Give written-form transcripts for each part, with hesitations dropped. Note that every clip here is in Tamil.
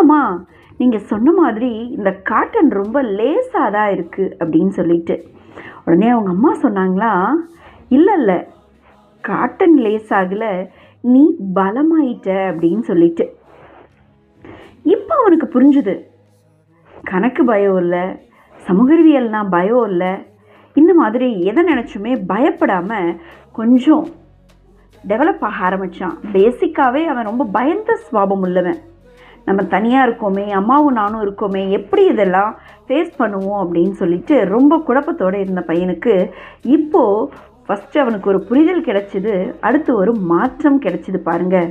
அம்மா நீங்கள் சொன்ன மாதிரி இந்த காட்டன் ரொம்ப லேசாக தான் இருக்குது அப்படின்னு சொல்லிட்டு உடனே அவங்க அம்மா சொன்னாங்களா, இல்லை இல்லை, காட்டன் லேஸ் ஆகலை, நீ பலமாயிட்ட அப்படின்னு சொல்லிட்டு. இப்போ அவனுக்கு புரிஞ்சுது, கணக்கு பயம் இல்லை, சமூகவியல்னா பயம் இல்லை, இந்த மாதிரி எதை நினச்சுமே பயப்படாமல் கொஞ்சம் டெவலப் ஆக ஆரம்பித்தான். பேசிக்காகவே அவன் ரொம்ப பயந்த சுவாபம் உள்ளவன். நம்ம தனியாக இருக்கோமே, அம்மாவும் நானும் இருக்கோமே, எப்படி இதெல்லாம் ஃபேஸ் பண்ணுவோம் அப்படின்னு சொல்லிட்டு ரொம்ப குழப்பத்தோடு இருந்த பையனுக்கு இப்போது ஃபஸ்ட்டு அவனுக்கு ஒரு புரிதல் கிடைச்சிது, அடுத்து ஒரு மாற்றம் கிடைச்சிது பாருங்கள்.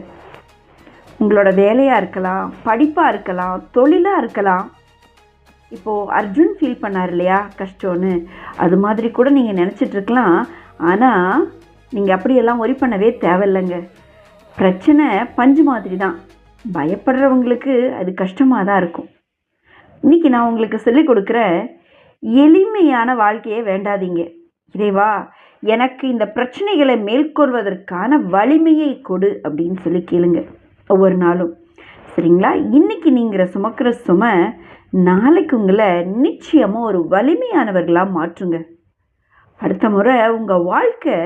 உங்களோட வேலையாக இருக்கலாம், படிப்பாக இருக்கலாம், தொழிலாக இருக்கலாம். இப்போது அர்ஜுன் ஃபீல் பண்ணார் இல்லையா கஷ்டம்னு, அது மாதிரி கூட நீங்கள் நினச்சிட்ருக்கலாம். ஆனால் நீங்கள் அப்படியெல்லாம் ஒரி பண்ணவே தேவையில்லைங்க. பிரச்சனை பஞ்சு மாதிரி தான், பயப்படுறவங்களுக்கு அது கஷ்டமாக தான் இருக்கும். இன்றைக்கி நான் உங்களுக்கு சொல்லிக் கொடுக்குற எளிமையான வாழ்க்கையை வேண்டாதீங்க. இறைவா, எனக்கு இந்த பிரச்சனைகளை மேற்கொள்வதற்கான வலிமையை கொடு அப்படின்னு சொல்லி கேளுங்க ஒவ்வொரு நாளும். சரிங்களா? இன்றைக்கி நீங்கள் சுமக்கிற சுமை நாளைக்கு உங்களை நிச்சயமாக ஒரு வலிமையானவர்களாக மாற்றுங்க. அடுத்த முறை உங்கள் வாழ்க்கை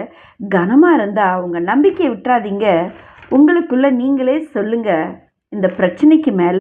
கனமாக இருந்தால் உங்கள் நம்பிக்கையை விட்டுறாதீங்க. உங்களுக்குள்ளே நீங்களே சொல்லுங்கள், இந்த பிரச்சனைக்கு மேலே